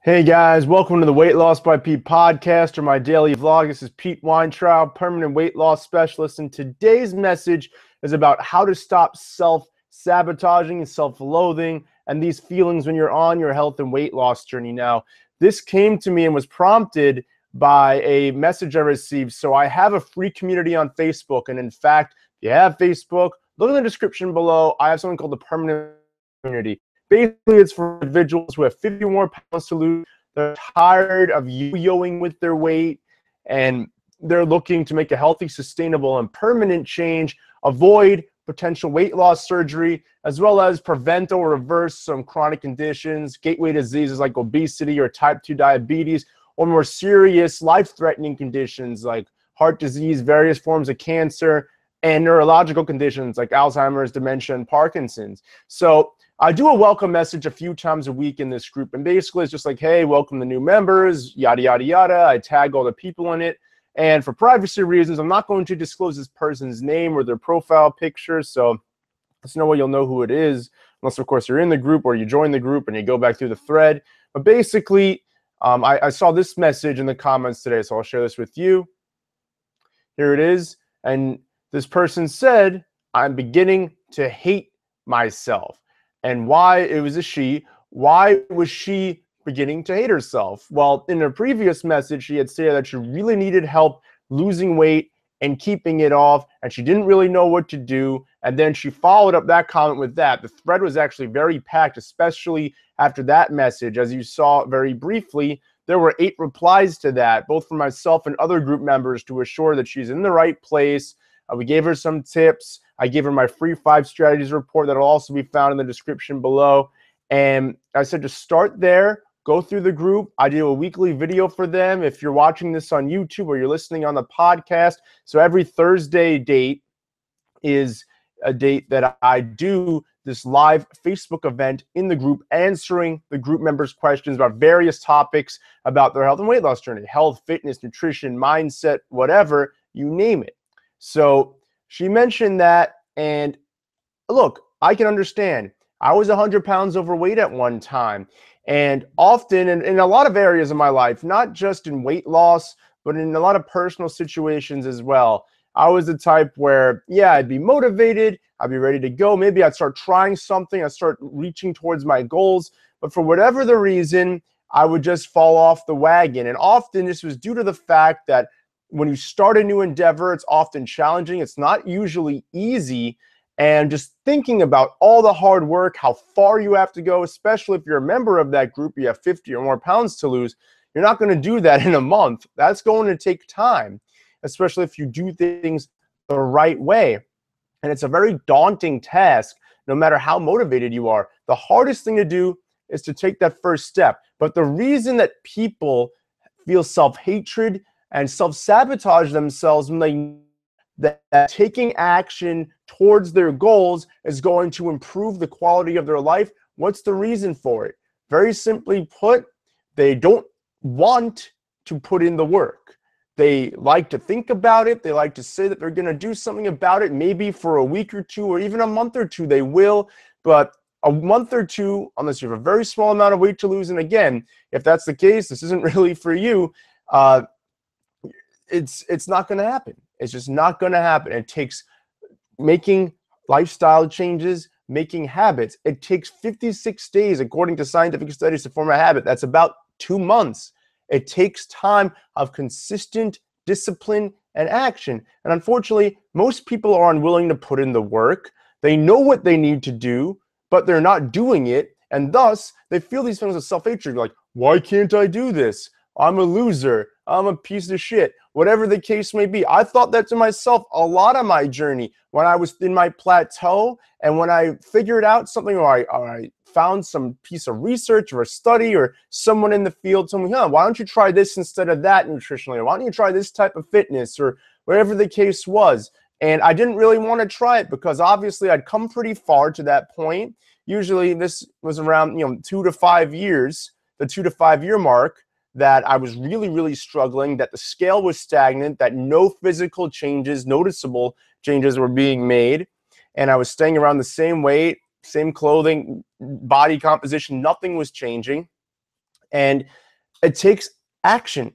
Hey guys, welcome to the Weight Loss by Pete podcast, or my daily vlog. This is Pete Weintraub, permanent weight loss specialist, and today's message is about how to stop self-sabotaging and self-loathing and these feelings when you're on your health and weight loss journey. Now, this came to me and was prompted by a message I received. So I have a free community on Facebook, and in fact, if you have Facebook, look in the description below. I have something called the permanent community. Basically, it's for individuals who have 50 or more pounds to lose. They're tired of yo-yoing with their weight, and they're looking to make a healthy, sustainable, and permanent change, avoid potential weight loss surgery, as well as prevent or reverse some chronic conditions, gateway diseases like obesity or type 2 diabetes, or more serious life-threatening conditions like heart disease, various forms of cancer, and neurological conditions like Alzheimer's, dementia, and Parkinson's. So I do a welcome message a few times a week in this group, and basically it's just like, hey, welcome the new members, yada, yada, yada. I tag all the people in it, and for privacy reasons, I'm not going to disclose this person's name or their profile picture, so there's no way you'll know who it is, unless, of course, you're in the group or you join the group and you go back through the thread. But basically, I saw this message in the comments today, so I'll share this with you. Here it is, and this person said, I'm beginning to hate myself. And why? It was a she. Why was she beginning to hate herself? Well, in her previous message, she had stated that she really needed help losing weight and keeping it off, and she didn't really know what to do. And then she followed up that comment with that. The thread was actually very packed, especially after that message. As you saw very briefly, there were 8 replies to that, both from myself and other group members, to assure that she's in the right place. We gave her some tips. I gave her my free 5 strategies report that will also be found in the description below. And I said to start there, go through the group. I do a weekly video for them. If you're watching this on YouTube or you're listening on the podcast, so every Thursday date is a date that I do this live Facebook event in the group, answering the group members' questions about various topics about their health and weight loss journey, health, fitness, nutrition, mindset, whatever, you name it. So she mentioned that, and look, I can understand. I was 100 pounds overweight at one time, and often in a lot of areas of my life, not just in weight loss, but in a lot of personal situations as well. I was the type where, yeah, I'd be motivated, I'd be ready to go. Maybe I'd start trying something, I'd start reaching towards my goals, but for whatever the reason, I would just fall off the wagon. And often this was due to the fact that when you start a new endeavor, it's often challenging. It's not usually easy. And just thinking about all the hard work, how far you have to go, especially if you're a member of that group, you have 50 or more pounds to lose, you're not going to do that in a month. That's going to take time, especially if you do things the right way. And it's a very daunting task, no matter how motivated you are. The hardest thing to do is to take that first step. But the reason that people feel self-hatred and self-sabotage themselves when they that taking action towards their goals is going to improve the quality of their life. What's the reason for it? Very simply put, they don't want to put in the work. They like to think about it. They like to say that they're going to do something about it, maybe for a week or two or even a month or two, they will. But a month or two, unless you have a very small amount of weight to lose, and again, if that's the case, this isn't really for you, it's not going to happen. It's just not going to happen. It takes making lifestyle changes, making habits. It takes 56 days, according to scientific studies, to form a habit. That's about 2 months. It takes time of consistent discipline and action. And unfortunately, most people are unwilling to put in the work. They know what they need to do, but they're not doing it. And thus, they feel these feelings of self-hatred. Like, why can't I do this? I'm a loser. I'm a piece of shit. Whatever the case may be. I thought that to myself a lot of my journey when I was in my plateau, and when I figured out something, or I found some piece of research or a study, or someone in the field told me, why don't you try this instead of that nutritionally? Or why don't you try this type of fitness, or whatever the case was? And I didn't really want to try it because obviously I'd come pretty far to that point. Usually this was around 2 to 5 years, the 2 to 5 year mark, that I was really, really struggling, that the scale was stagnant, that no physical changes, noticeable changes were being made. And I was staying around the same weight, same clothing, body composition, nothing was changing. And it takes action.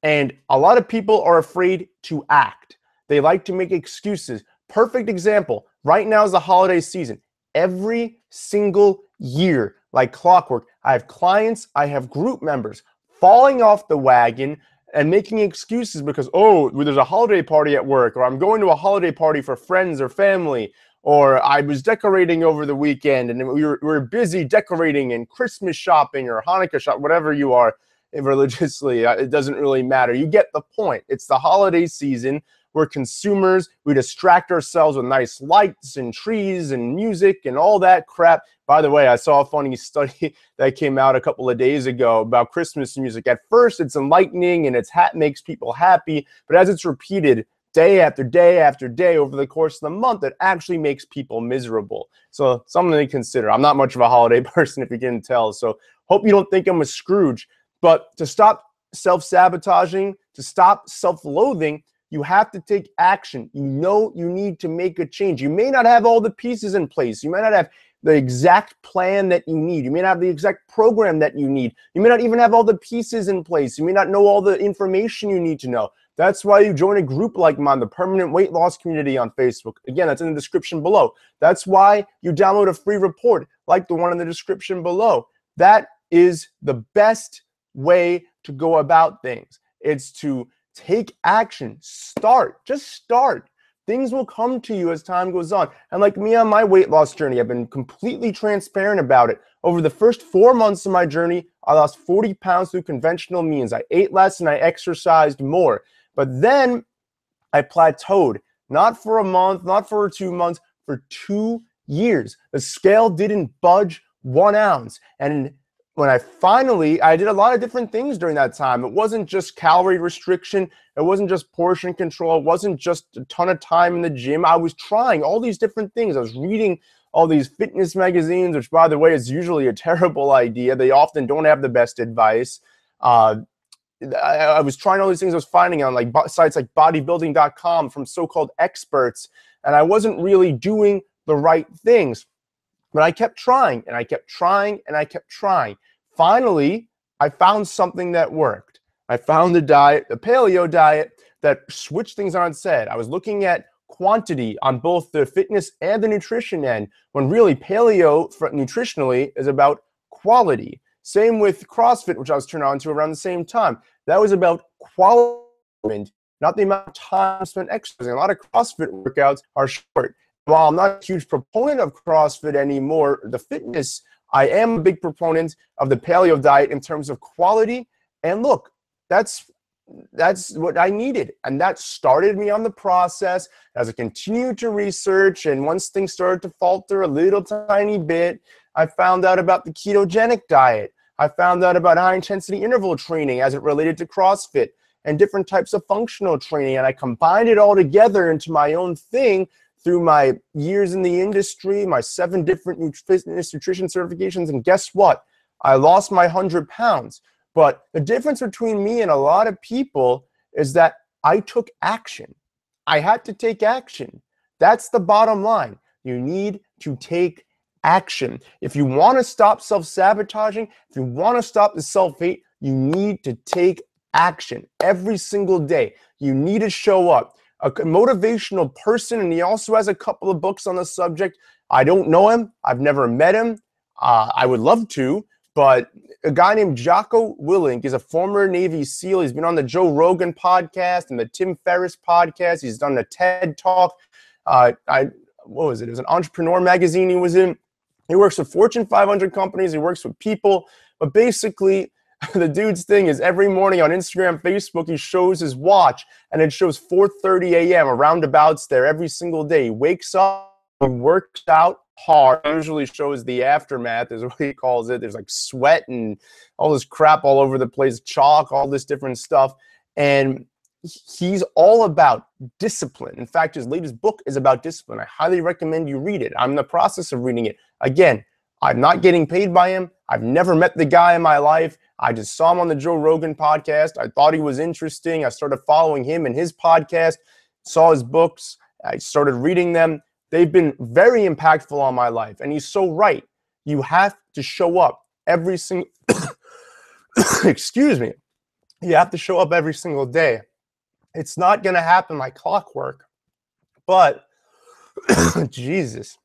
And a lot of people are afraid to act. They like to make excuses. Perfect example. Right now is the holiday season. Every single year, like clockwork, I have clients, I have group members falling off the wagon and making excuses because, oh, there's a holiday party at work, or I'm going to a holiday party for friends or family, or I was decorating over the weekend and we were busy decorating and Christmas shopping or Hanukkah shop, whatever you are religiously. It doesn't really matter. You get the point. It's the holiday season. We're consumers. We distract ourselves with nice lights and trees and music and all that crap. By the way, I saw a funny study that came out a couple of days ago about Christmas music. At first, it's enlightening and makes people happy, but as it's repeated day after day after day over the course of the month, it actually makes people miserable. So something to consider. I'm not much of a holiday person, if you can tell, so hope you don't think I'm a Scrooge. But to stop self-sabotaging, to stop self-loathing, you have to take action. You know you need to make a change. You may not have all the pieces in place. You may not have the exact plan that you need. You may not have the exact program that you need. You may not even have all the pieces in place. You may not know all the information you need to know. That's why you join a group like mine, the Permanent Weight Loss Community on Facebook. Again, that's in the description below. That's why you download a free report like the one in the description below. That is the best way to go about things. It's to take action. Just start. Things will come to you as time goes on. And like me on my weight loss journey, I've been completely transparent about it. Over the first 4 months of my journey, I lost 40 pounds through conventional means. I ate less and I exercised more. But then I plateaued, not for a month, not for 2 months, for 2 years. The scale didn't budge 1 ounce. And when I did a lot of different things during that time. It wasn't just calorie restriction. It wasn't just portion control. It wasn't just a ton of time in the gym. I was trying all these different things. I was reading all these fitness magazines, which, by the way, is usually a terrible idea. They often don't have the best advice. I was trying all these things I was finding on sites like bodybuilding.com from so-called experts, and I wasn't really doing the right things. But I kept trying, and I kept trying, and I kept trying. Finally, I found something that worked. I found a diet, the paleo diet, that switched things on its head. I was looking at quantity on both the fitness and the nutrition end, when really paleo nutritionally is about quality. Same with CrossFit, which I was turned on to around the same time. That was about quality, not the amount of time spent exercising. A lot of CrossFit workouts are short. While I'm not a huge proponent of CrossFit anymore, the fitness, I am a big proponent of the paleo diet in terms of quality. And look, that's what I needed. And that started me on the process as I continued to research. And once things started to falter a little tiny bit, I found out about the ketogenic diet. I found out about high-intensity interval training as it related to CrossFit and different types of functional training. And I combined it all together into my own thing through my years in the industry, my 7 different fitness nutrition certifications, and guess what? I lost my 100 pounds. But the difference between me and a lot of people is that I took action. I had to take action. That's the bottom line. You need to take action. If you want to stop self-sabotaging, if you want to stop the self-hate, you need to take action every single day. You need to show up. A motivational person, and he also has a couple of books on the subject. I don't know him. I've never met him. I would love to, but a guy named Jocko Willink is a former Navy SEAL. He's been on the Joe Rogan podcast and the Tim Ferriss podcast. He's done a TED Talk. What was it? It was an entrepreneur magazine he was in. He works with Fortune 500 companies. He works with people. But basically, the dude's thing is every morning on Instagram, Facebook, he shows his watch, and it shows 4:30 a.m. roundabouts there every single day. He wakes up, he works out hard. Usually shows the aftermath is what he calls it. There's like sweat and all this crap all over the place, chalk, all this different stuff. And he's all about discipline. In fact, his latest book is about discipline. I highly recommend you read it. I'm in the process of reading it. Again, I'm not getting paid by him. I've never met the guy in my life. I just saw him on the Joe Rogan podcast. I thought he was interesting. I started following him and his podcast, saw his books. I started reading them. They've been very impactful on my life. And he's so right. You have to show up every single excuse me, you have to show up every single day. It's not going to happen like clockwork, but Jesus,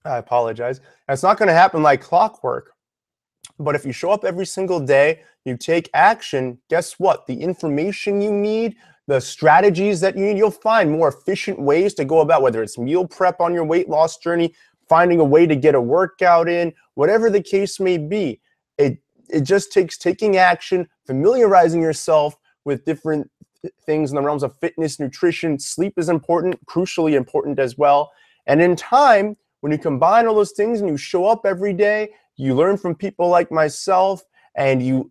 I apologize. It's not going to happen like clockwork. But if you show up every single day, you take action, guess what? The information you need, the strategies that you need, you'll find more efficient ways to go about, whether it's meal prep on your weight loss journey, finding a way to get a workout in, whatever the case may be. It just takes taking action, familiarizing yourself with different things in the realms of fitness, nutrition. Sleep is important, crucially important as well. And in time, when you combine all those things and you show up every day, you learn from people like myself, and you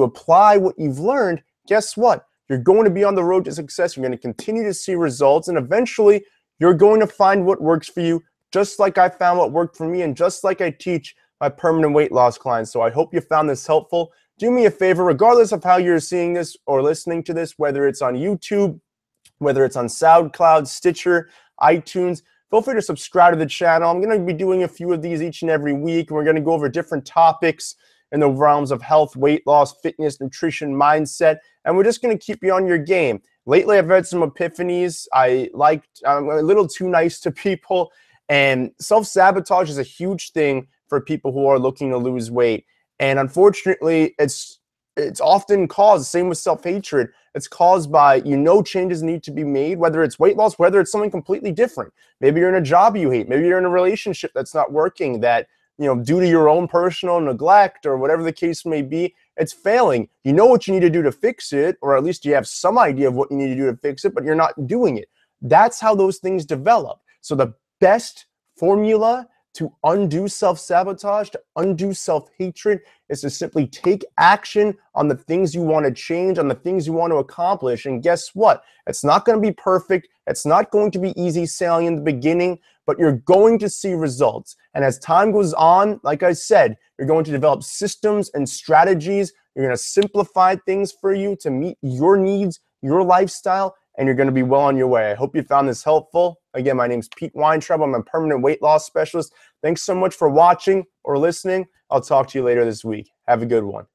apply what you've learned, guess what? You're going to be on the road to success. You're going to continue to see results, and eventually you're going to find what works for you, just like I found what worked for me, and just like I teach my permanent weight loss clients. So I hope you found this helpful. Do me a favor, regardless of how you're seeing this or listening to this, whether it's on YouTube, whether it's on SoundCloud, Stitcher, iTunes, feel free to subscribe to the channel. I'm going to be doing a few of these each and every week. We're going to go over different topics in the realms of health, weight loss, fitness, nutrition, mindset, and we're just going to keep you on your game. Lately, I've had some epiphanies. I'm a little too nice to people, and self-sabotage is a huge thing for people who are looking to lose weight. And unfortunately, it's often caused, same with self-hatred, it's caused by, changes need to be made, whether it's weight loss, whether it's something completely different. Maybe you're in a job you hate. Maybe you're in a relationship that's not working, that, due to your own personal neglect or whatever the case may be, it's failing. You know what you need to do to fix it, or at least you have some idea of what you need to do to fix it, but you're not doing it. That's how those things develop. So the best formula to undo self-sabotage, to undo self-hatred, is to simply take action on the things you want to change, on the things you want to accomplish. And guess what? It's not going to be perfect. It's not going to be easy sailing in the beginning, but you're going to see results. And as time goes on, like I said, you're going to develop systems and strategies. You're going to simplify things for you to meet your needs, your lifestyle, and you're going to be well on your way. I hope you found this helpful. Again, my name's Pete Weintraub. I'm a permanent weight loss specialist. Thanks so much for watching or listening. I'll talk to you later this week. Have a good one.